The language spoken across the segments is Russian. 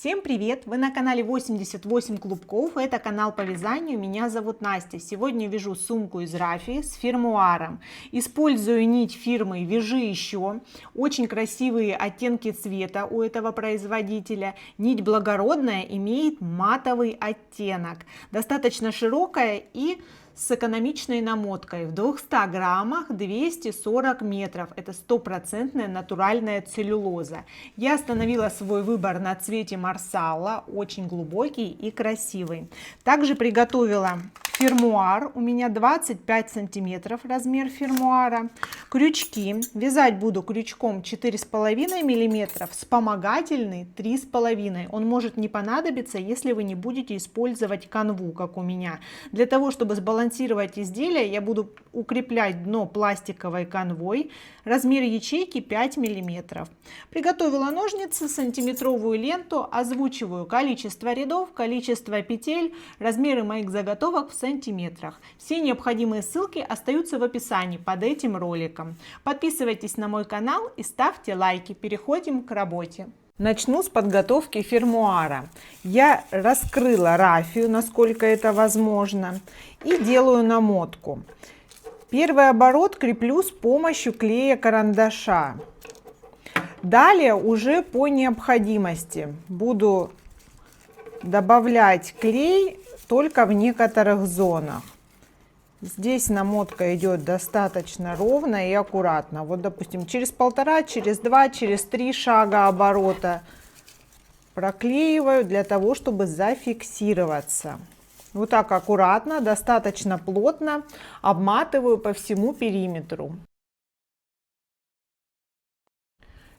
Всем привет! Вы на канале 88 клубков, это канал по вязанию, меня зовут Настя. Сегодня вяжу сумку из рафии с фермуаром. Использую нить фирмы Вяжи еще, очень красивые оттенки цвета у этого производителя. Нить благородная, имеет матовый оттенок, достаточно широкая и с экономичной намоткой. В 200 граммах 240 метров. Это стопроцентная натуральная целлюлоза. Я остановила свой выбор на цвете марсала, очень глубокий и красивый. Также приготовила фермуар, у меня 25 сантиметров размер фермуара. Крючки, вязать буду крючком 4,5 миллиметров, вспомогательный 3,5. Он может не понадобиться, если вы не будете использовать канву, как у меня. Для того, чтобы сбалансировать изделие, я буду укреплять дно пластиковой канвой. Размер ячейки 5 миллиметров. Приготовила ножницы, сантиметровую ленту, озвучиваю количество рядов, количество петель, размеры моих заготовок в сантиметрах. Все необходимые ссылки остаются в описании под этим роликом. Подписывайтесь на мой канал и ставьте лайки. Переходим к работе. Начну с подготовки фермуара. Я раскрыла рафию, насколько это возможно, и делаю намотку. Первый оборот креплю с помощью клея карандаша. Далее уже по необходимости буду добавлять клей только в некоторых зонах. Здесь намотка идет достаточно ровно и аккуратно. Вот, допустим, через 1,5, через 2, через 3 шага оборота проклеиваю для того, чтобы зафиксироваться. Вот так аккуратно, достаточно плотно обматываю по всему периметру.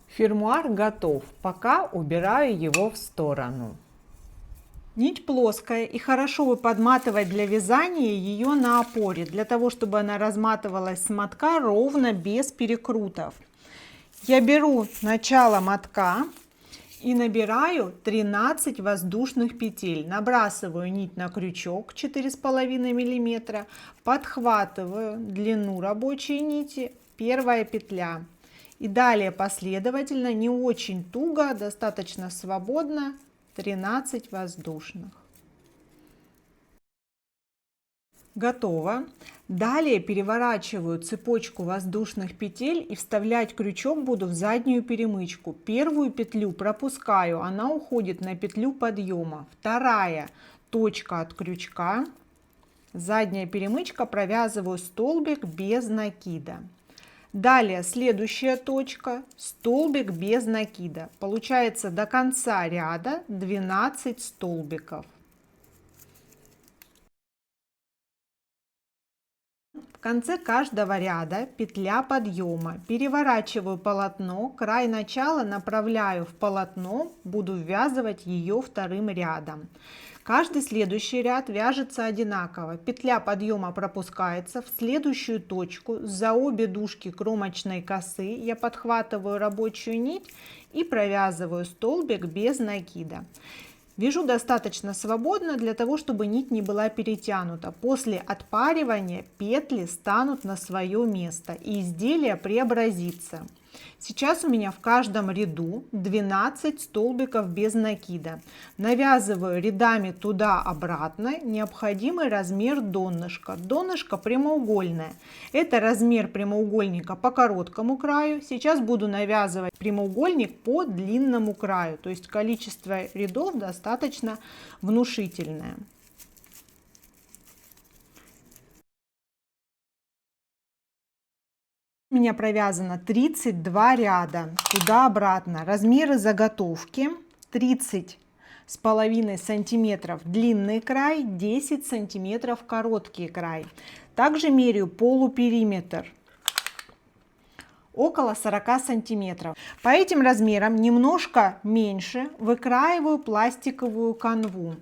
Фермуар готов, пока убираю его в сторону. Нить плоская, и хорошо бы подматывать для вязания ее на опоре, для того, чтобы она разматывалась с мотка ровно, без перекрутов. Я беру начало мотка и набираю 13 воздушных петель. Набрасываю нить на крючок 4,5 миллиметра, подхватываю длину рабочей нити, первая петля. И далее последовательно, не очень туго, достаточно свободно, 13 воздушных. Готово. Далее переворачиваю цепочку воздушных петель и вставлять крючок буду в заднюю перемычку. Первую петлю пропускаю, она уходит на петлю подъема. Вторая точка от крючка, задняя перемычка, провязываю столбик без накида. Далее следующая точка, столбик без накида. Получается до конца ряда 12 столбиков. В конце каждого ряда петля подъема. Переворачиваю полотно, край начала направляю в полотно, буду ввязывать ее вторым рядом. Каждый следующий ряд вяжется одинаково. Петля подъема пропускается в следующую точку. За обе дужки кромочной косы я подхватываю рабочую нить и провязываю столбик без накида. Вяжу достаточно свободно, для того, чтобы нить не была перетянута. После отпаривания петли станут на свое место и изделие преобразится. Сейчас у меня в каждом ряду 12 столбиков без накида. Навязываю рядами туда-обратно необходимый размер донышка. Донышко прямоугольное. Это размер прямоугольника по короткому краю. Сейчас буду навязывать прямоугольник по длинному краю. То есть количество рядов достаточно внушительное. У меня провязано 32 ряда туда-обратно. Размеры заготовки 30,5 сантиметров длинный край, 10 сантиметров короткий край. Также меряю полупериметр около 40 сантиметров. По этим размерам немножко меньше выкраиваю пластиковую канву.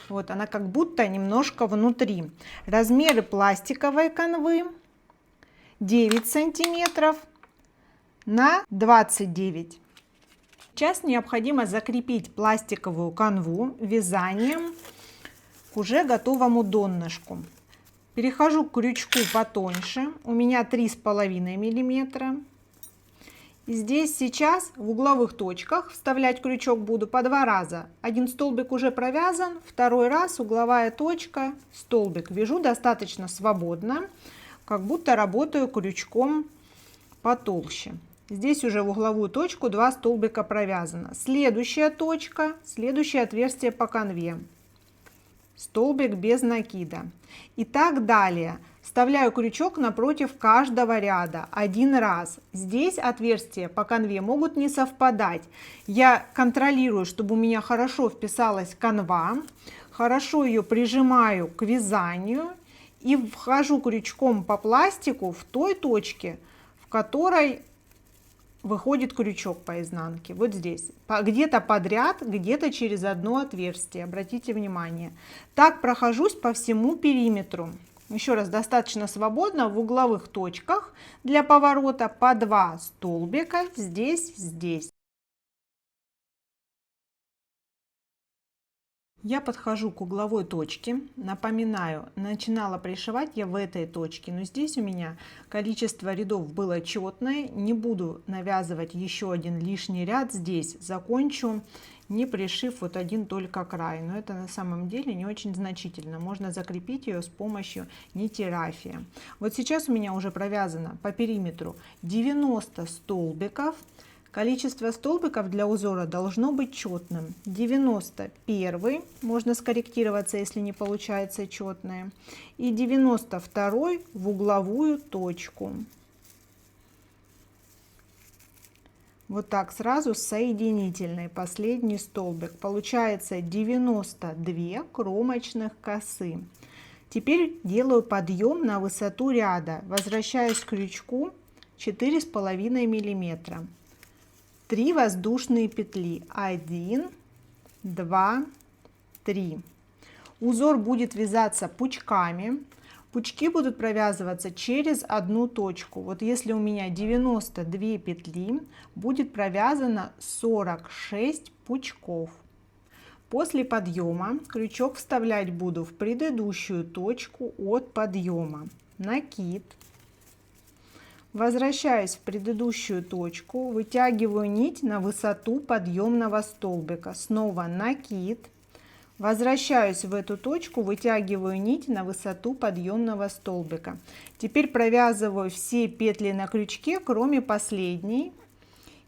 Вот она как будто немножко внутри. Размеры пластиковой канвы 9 сантиметров на 29. Сейчас необходимо закрепить пластиковую канву вязанием к уже готовому донышку. Перехожу к крючку потоньше, у меня 3,5 миллиметра, И здесь сейчас в угловых точках вставлять крючок буду по 2 раза. Один столбик уже провязан, второй раз угловая точка, столбик. Вяжу достаточно свободно, как будто работаю крючком потолще. Здесь уже в угловую точку 2 столбика провязано. Следующая точка, следующее отверстие по канве. Столбик без накида. И так далее. Вставляю крючок напротив каждого ряда 1 раз. Здесь отверстия по канве могут не совпадать. Я контролирую, чтобы у меня хорошо вписалась канва. Хорошо ее прижимаю к вязанию. И вхожу крючком по пластику в той точке, в которой выходит крючок по изнанке. Вот здесь. Где-то подряд, где-то через одно отверстие. Обратите внимание. Так прохожусь по всему периметру. Еще раз, достаточно свободно в угловых точках для поворота по 2 столбика здесь, здесь. Я подхожу к угловой точке. Напоминаю, начинала пришивать я в этой точке, но здесь у меня количество рядов было четное. Не буду навязывать еще один лишний ряд здесь. Закончу, не пришив вот один только край. Но это на самом деле не очень значительно. Можно закрепить ее с помощью нити рафия. Вот сейчас у меня уже провязано по периметру 90 столбиков. Количество столбиков для узора должно быть четным. 91, можно скорректироваться, если не получается четное, и 92 в угловую точку. Вот так сразу соединительный последний столбик. Получается 92 кромочных косы. Теперь делаю подъем на высоту ряда. Возвращаюсь к крючку 4,5 мм. 3 воздушные петли. 1, 2, 3. Узор будет вязаться пучками. Пучки будут провязываться через одну точку. Вот если у меня 92 петли, будет провязано 46 пучков. После подъема крючок вставлять буду в предыдущую точку от подъема. Накид. Возвращаюсь в предыдущую точку, вытягиваю нить на высоту подъемного столбика. Снова накид. Возвращаюсь в эту точку, вытягиваю нить на высоту подъемного столбика. Теперь провязываю все петли на крючке, кроме последней.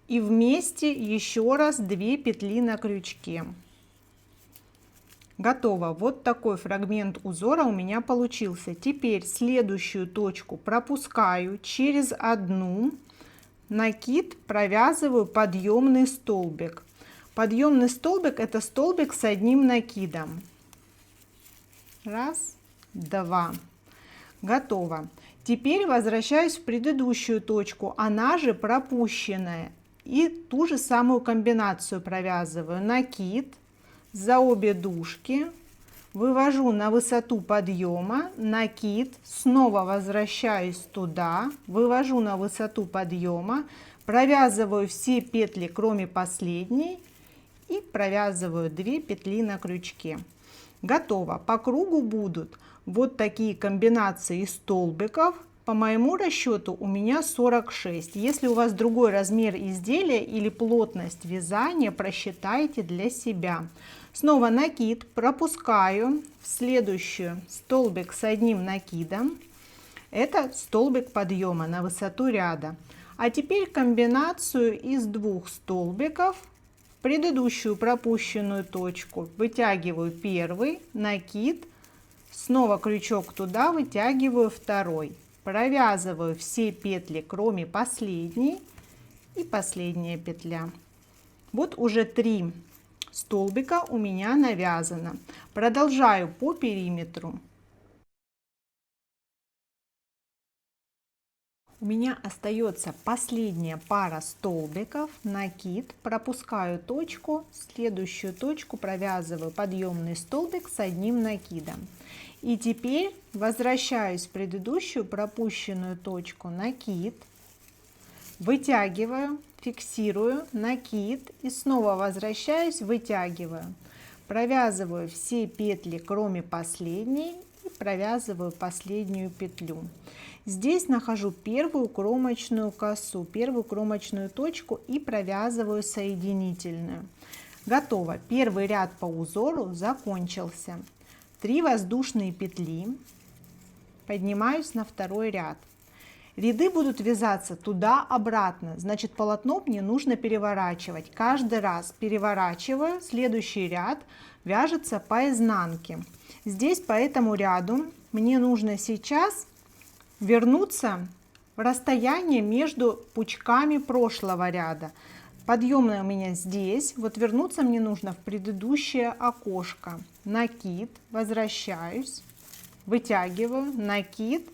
И вместе еще раз 2 петли на крючке. Готово. Вот такой фрагмент узора у меня получился. Теперь следующую точку пропускаю через одну, накид, провязываю подъемный столбик. Подъемный столбик — это столбик с одним накидом. Раз, два. Готово. Теперь возвращаюсь в предыдущую точку, она же пропущенная, и ту же самую комбинацию провязываю. Накид за обе дужки, вывожу на высоту подъема, накид, снова возвращаюсь туда, вывожу на высоту подъема, провязываю все петли, кроме последней, и провязываю 2 петли на крючке. Готово. По кругу будут вот такие комбинации столбиков. По моему расчету у меня 46. Если у вас другой размер изделия или плотность вязания, просчитайте для себя. Снова накид, пропускаю в следующую столбик с одним накидом. Это столбик подъема на высоту ряда. А теперь комбинацию из 2 столбиков. В предыдущую пропущенную точку вытягиваю первый, накид, снова крючок туда, вытягиваю второй. Провязываю все петли, кроме последней, и последняя петля. Вот уже 3 столбика у меня навязано. Продолжаю по периметру. У меня остается последняя пара столбиков, накид, пропускаю точку, следующую точку провязываю подъемный столбик с одним накидом. И теперь возвращаюсь в предыдущую пропущенную точку, накид, вытягиваю, фиксирую, накид и снова возвращаюсь, вытягиваю. Провязываю все петли, кроме последней, и провязываю последнюю петлю. Здесь нахожу первую кромочную косу, первую кромочную точку и провязываю соединительную. Готово. Первый ряд по узору закончился. 3 воздушные петли. Поднимаюсь на второй ряд. Ряды будут вязаться туда-обратно, значит, полотно мне нужно переворачивать. Каждый раз переворачиваю, следующий ряд вяжется по изнанке. Здесь по этому ряду мне нужно сейчас вернуться в расстояние между пучками прошлого ряда. Подъемная у меня здесь, вот вернуться мне нужно в предыдущее окошко. Накид, возвращаюсь, вытягиваю, накид,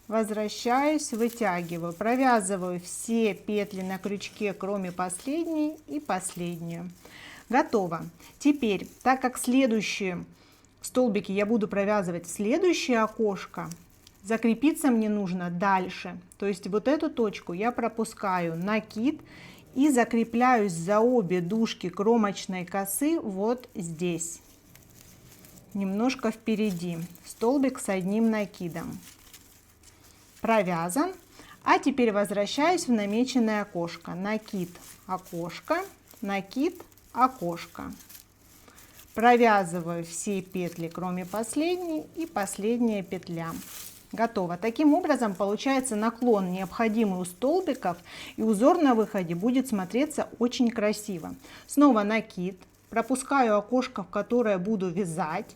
возвращаюсь, вытягиваю, провязываю все петли на крючке, кроме последней и последнюю. Готово. Теперь, так как следующие столбики я буду провязывать в следующее окошко, закрепиться мне нужно дальше. То есть вот эту точку я пропускаю, накид, и закрепляюсь за обе дужки кромочной косы вот здесь, немножко впереди, столбик с одним накидом. Провязан. А теперь возвращаюсь в намеченное окошко. Накид, окошко, накид, окошко. Провязываю все петли, кроме последней, и последняя петля. Готово. Таким образом получается наклон, необходимый у столбиков, и узор на выходе будет смотреться очень красиво. Снова накид, пропускаю окошко, в которое буду вязать.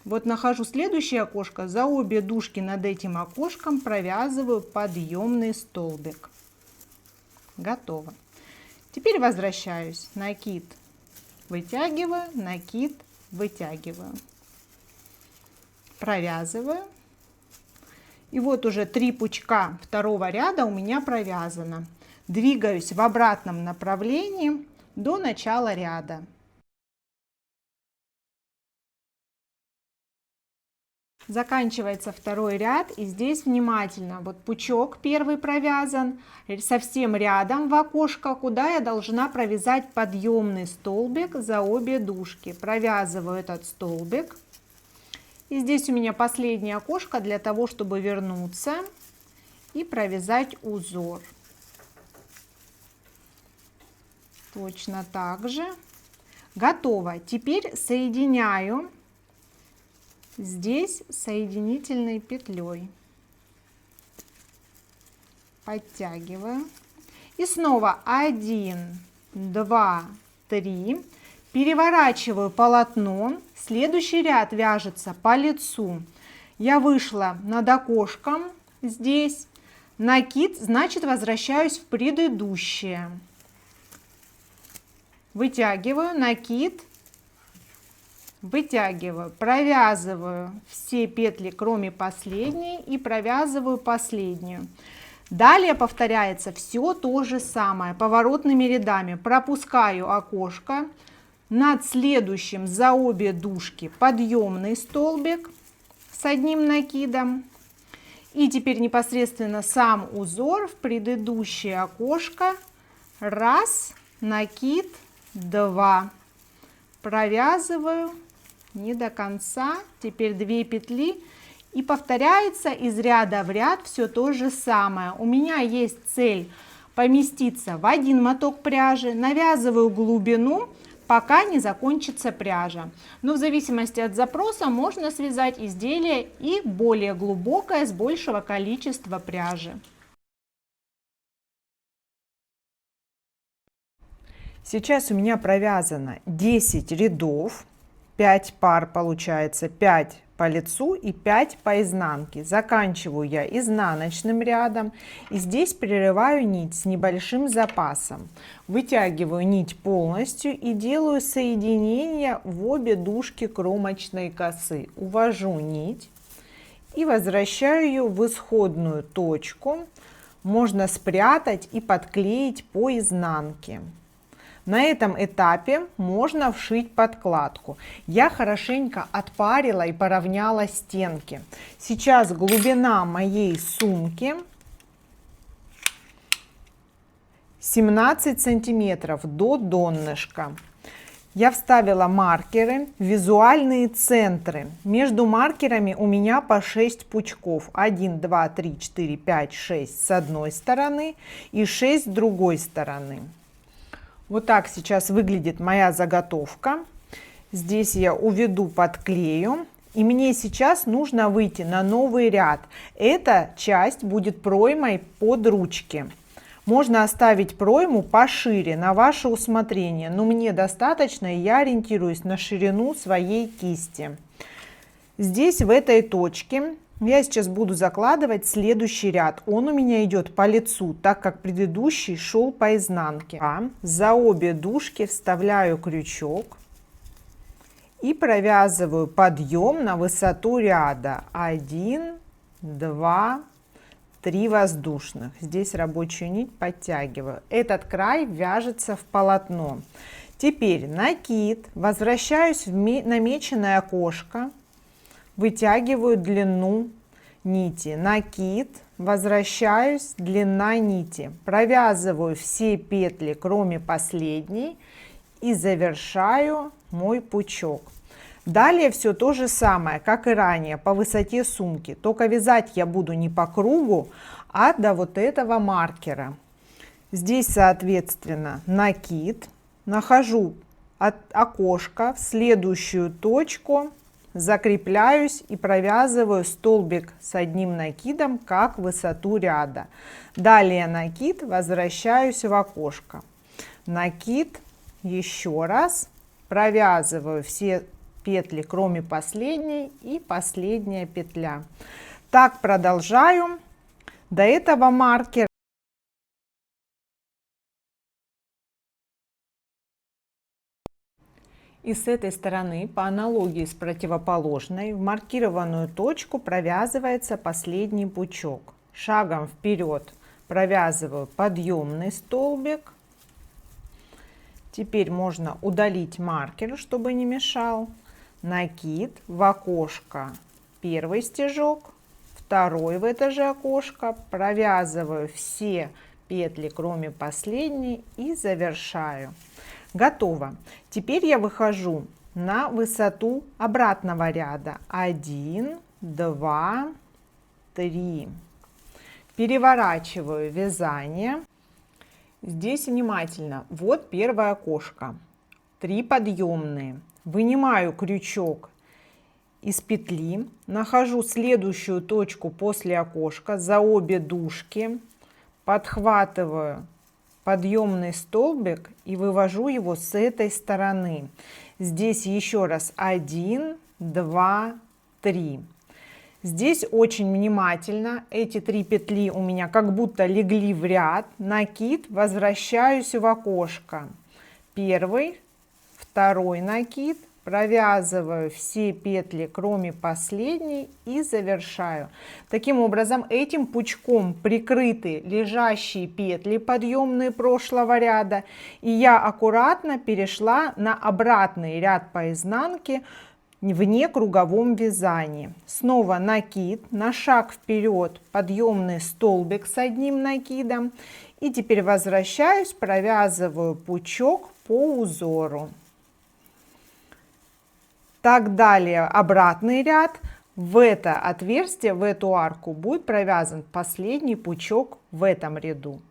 Вот нахожу следующее окошко, за обе дужки над этим окошком провязываю подъемный столбик. Готово. Теперь возвращаюсь. Накид, вытягиваю, накид, вытягиваю. Провязываю. И вот уже 3 пучка второго ряда у меня провязано. Двигаюсь в обратном направлении до начала ряда. Заканчивается второй ряд, и здесь внимательно, вот пучок первый провязан, совсем рядом в окошко, куда я должна провязать подъемный столбик за обе дужки. Провязываю этот столбик. И здесь у меня последнее окошко для того, чтобы вернуться и провязать узор. Точно так же. Готово. Теперь соединяю здесь соединительной петлей. Подтягиваю. И снова 1, 2, 3. Переворачиваю полотно. Следующий ряд вяжется по лицу. Я вышла над окошком здесь. Накид, значит, возвращаюсь в предыдущее. Вытягиваю, накид, вытягиваю, провязываю все петли, кроме последней, и провязываю последнюю. Далее повторяется все то же самое поворотными рядами. Пропускаю окошко. Над следующим за обе дужки подъемный столбик с одним накидом. И теперь непосредственно сам узор в предыдущее окошко. Раз, накид, 2. Провязываю не до конца. Теперь 2 петли. И повторяется из ряда в ряд все то же самое. У меня есть цель поместиться в один моток пряжи. Навязываю глубину, пока не закончится пряжа. Но в зависимости от запроса можно связать изделие и более глубокое с большего количества пряжи. Сейчас у меня провязано 10 рядов, 5 пар получается, 5 по лицу и 5 по изнанке. Заканчиваю я изнаночным рядом и здесь прерываю нить с небольшим запасом. Вытягиваю нить полностью и делаю соединение в обе дужки кромочной косы. Увожу нить и возвращаю ее в исходную точку. Можно спрятать и подклеить по изнанке. На этом этапе можно вшить подкладку. Я хорошенько отпарила и поравняла стенки. Сейчас глубина моей сумки 17 сантиметров до донышка. Я вставила маркеры в визуальные центры. Между маркерами у меня по 6 пучков. 1, 2, 3, 4, 5, 6 с одной стороны и 6 с другой стороны. Вот так сейчас выглядит моя заготовка. Здесь я уведу подклею. И мне сейчас нужно выйти на новый ряд. Эта часть будет проймой под ручки. Можно оставить пройму пошире, на ваше усмотрение, но мне достаточно, и я ориентируюсь на ширину своей кисти. Здесь, в этой точке, я сейчас буду закладывать следующий ряд. Он у меня идет по лицу, так как предыдущий шел по изнанке. За обе дужки вставляю крючок и провязываю подъем на высоту ряда. 1, 2, 3 воздушных. Здесь рабочую нить подтягиваю. Этот край вяжется в полотно. Теперь накид. Возвращаюсь в намеченное окошко. Вытягиваю длину нити. Накид. Возвращаюсь. Длина нити. Провязываю все петли, кроме последней. И завершаю мой пучок. Далее все то же самое, как и ранее, по высоте сумки. Только вязать я буду не по кругу, а до вот этого маркера. Здесь, соответственно, накид. Нахожу окошко в следующую точку, закрепляюсь и провязываю столбик с одним накидом, как высоту ряда. Далее накид, возвращаюсь в окошко. Накид, еще раз, провязываю все петли, кроме последней, и последняя петля. Так продолжаю до этого маркера. И с этой стороны, по аналогии с противоположной, в маркированную точку провязывается последний пучок. Шагом вперед провязываю подъемный столбик. Теперь можно удалить маркер, чтобы не мешал. Накид, в окошко первый стежок, второй в это же окошко, провязываю все петли, кроме последней, и завершаю. Готово. Теперь я выхожу на высоту обратного ряда. 1, 2, 3. Переворачиваю вязание. Здесь внимательно. Вот первое окошко. 3 подъемные. Вынимаю крючок из петли, нахожу следующую точку после окошка за обе дужки, подхватываю подъемный столбик и вывожу его с этой стороны. Здесь еще раз 1, 2, 3. Здесь очень внимательно. Эти 3 петли у меня как будто легли в ряд. Накид, возвращаюсь в окошко. Первый, второй накид, провязываю все петли, кроме последней, и завершаю. Таким образом, этим пучком прикрыты лежащие петли подъемные прошлого ряда, и я аккуратно перешла на обратный ряд по изнанке в некруговом вязании. Снова накид, на шаг вперед подъемный столбик с одним накидом, и теперь возвращаюсь, провязываю пучок по узору. Так далее обратный ряд. В это отверстие, в эту арку будет провязан последний пучок в этом ряду.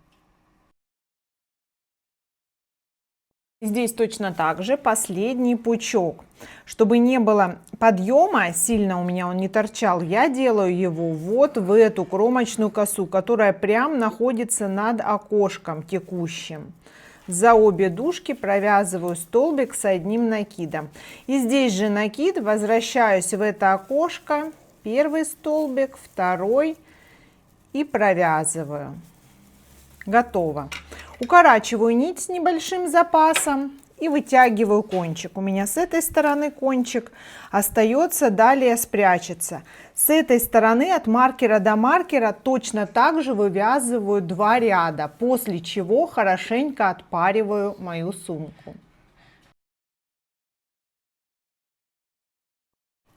Здесь точно так же последний пучок. Чтобы не было подъема, сильно у меня он не торчал, я делаю его вот в эту кромочную косу, которая прям находится над окошком текущим. За обе дужки провязываю столбик с одним накидом. И здесь же накид, возвращаюсь в это окошко, первый столбик, второй, и провязываю. Готово. Укорачиваю нить с небольшим запасом и вытягиваю кончик. У меня с этой стороны кончик остается, далее спрячется. С этой стороны от маркера до маркера точно так же вывязываю 2 ряда, после чего хорошенько отпариваю мою сумку.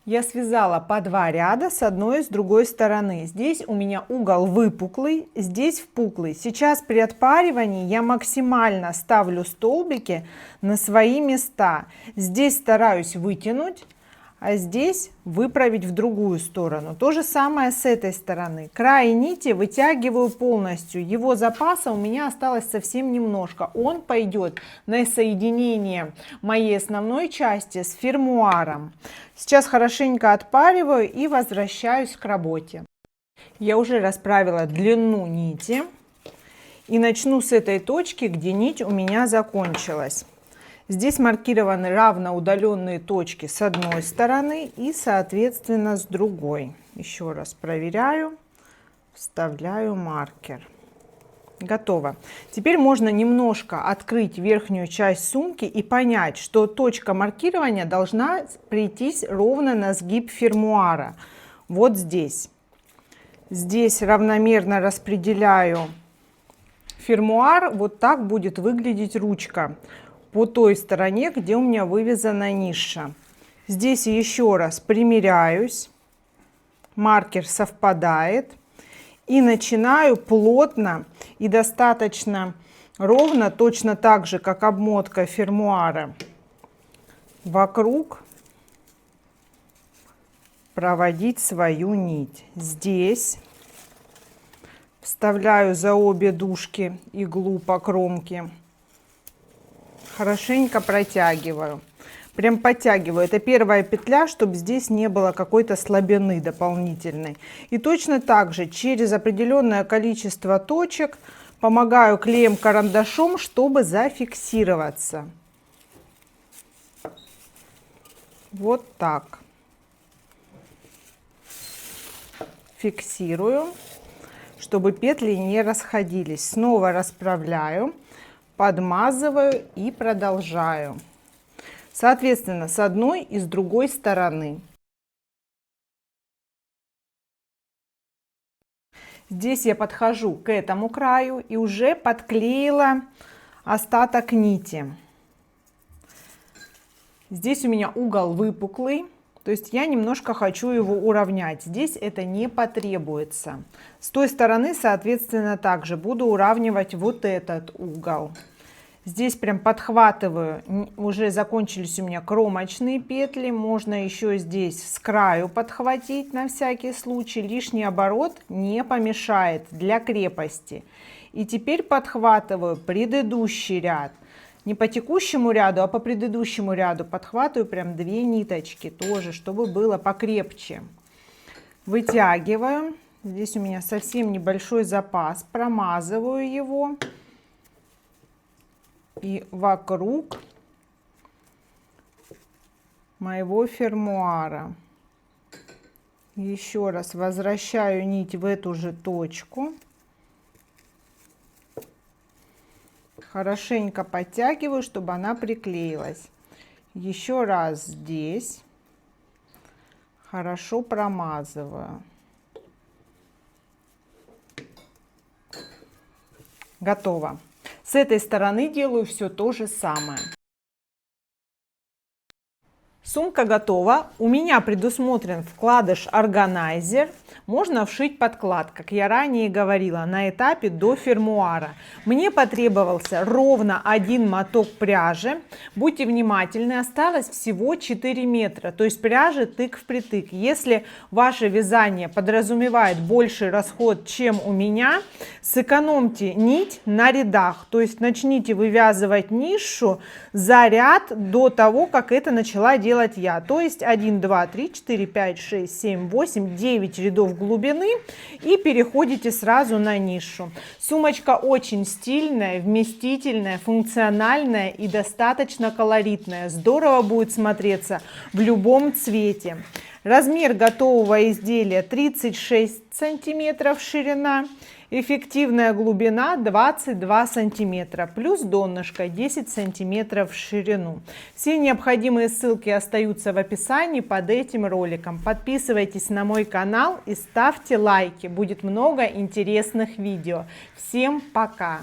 Я связала по 2 ряда с одной и с другой стороны. Здесь у меня угол выпуклый, здесь впуклый. Сейчас при отпаривании я максимально ставлю столбики на свои места. Здесь стараюсь вытянуть, а здесь выправить в другую сторону. То же самое с этой стороны. Край нити вытягиваю полностью. Его запаса у меня осталось совсем немножко. Он пойдет на соединение моей основной части с фермуаром. Сейчас хорошенько отпариваю и возвращаюсь к работе. Я уже расправила длину нити и начну с этой точки, где нить у меня закончилась. Здесь маркированы равноудаленные точки с одной стороны и, соответственно, с другой. Еще раз проверяю, вставляю маркер. Готово. Теперь можно немножко открыть верхнюю часть сумки и понять, что точка маркирования должна прийтись ровно на сгиб фермуара. Вот здесь. Здесь равномерно распределяю фермуар. Вот так будет выглядеть ручка по той стороне, где у меня вывязана ниша. Здесь еще раз примеряюсь, маркер совпадает, и начинаю плотно и достаточно ровно, точно так же, как обмотка фермуара, вокруг проводить свою нить. Здесь вставляю за обе дужки иглу по кромке. Хорошенько протягиваю, прям подтягиваю. Это первая петля, чтобы здесь не было какой-то слабины дополнительной. И точно так же через определенное количество точек помогаю клеем карандашом, чтобы зафиксироваться. Вот так. Фиксирую, чтобы петли не расходились. Снова расправляю, подмазываю и продолжаю. Соответственно, с одной и с другой стороны. Здесь я подхожу к этому краю и уже подклеила остаток нити. Здесь у меня угол выпуклый, то есть я немножко хочу его уравнять. Здесь это не потребуется. С той стороны, соответственно, также буду уравнивать вот этот угол. Здесь прям подхватываю, уже закончились у меня кромочные петли, можно еще здесь с краю подхватить на всякий случай, лишний оборот не помешает для крепости. И теперь подхватываю предыдущий ряд, не по текущему ряду, а по предыдущему ряду подхватываю прям 2 ниточки тоже, чтобы было покрепче. Вытягиваю, здесь у меня совсем небольшой запас, промазываю его. И вокруг моего фермуара еще раз возвращаю нить в эту же точку, хорошенько подтягиваю, чтобы она приклеилась. Еще раз здесь хорошо промазываю. Готово. С этой стороны делаю все то же самое. Сумка готова. У меня предусмотрен вкладыш органайзер. Можно вшить подклад, как я ранее говорила, на этапе до фермуара. Мне потребовался ровно 1 моток пряжи. Будьте внимательны, осталось всего 4 метра, то есть пряжи тык в притык. Если ваше вязание подразумевает больший расход, чем у меня, сэкономьте нить на рядах, то есть начните вывязывать нишу за ряд до того, как это начала делать я. То есть 1, 2, 3, 4, 5, 6, 7, 8, 9 рядов глубины и переходите сразу на нишу. Сумочка очень стильная, вместительная, функциональная и достаточно колоритная. Здорово будет смотреться в любом цвете. Размер готового изделия 36 сантиметров ширина. Эффективная глубина 22 сантиметра, плюс донышко 10 сантиметров в ширину. Все необходимые ссылки остаются в описании под этим роликом. Подписывайтесь на мой канал и ставьте лайки. Будет много интересных видео. Всем пока!